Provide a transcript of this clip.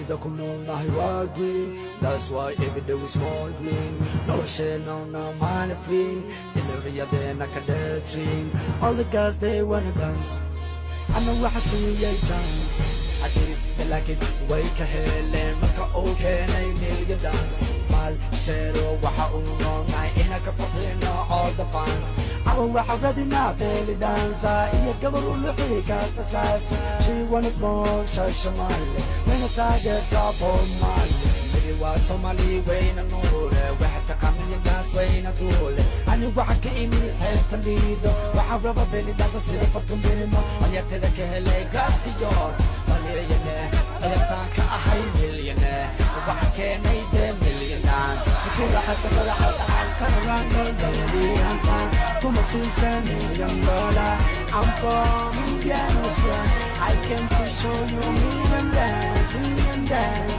Dunida ku noolnahay waa green. That's why every day we small green. Nolosheena una maana fiin. Inariyadena ka dheertiin. All the guys they wanna dance. Ana waxa siiyay chance. I did it like it way ka heleen marka oo keenay million dance. Mal shero waxa uu noolnahay ina ka faqrina all the fans. Awa waxa radina belly dance. Iya gabar u lixi ka tasaas. She wanna smoke shashamale. When I target top of my Somali وين النور وحتى قامي الناس وين طول أنا وحكي إني حب تليدو وحرب بيني ناس سير فرتم بينما أنا تذكر هلاي كاسيون مليونة ألفانك أحي مليونة وحكي نيد مليونان كل حس عن كران دولي إنسان كم سيستم $1,000,000 I'm from Indian Ocean I came to show you million dance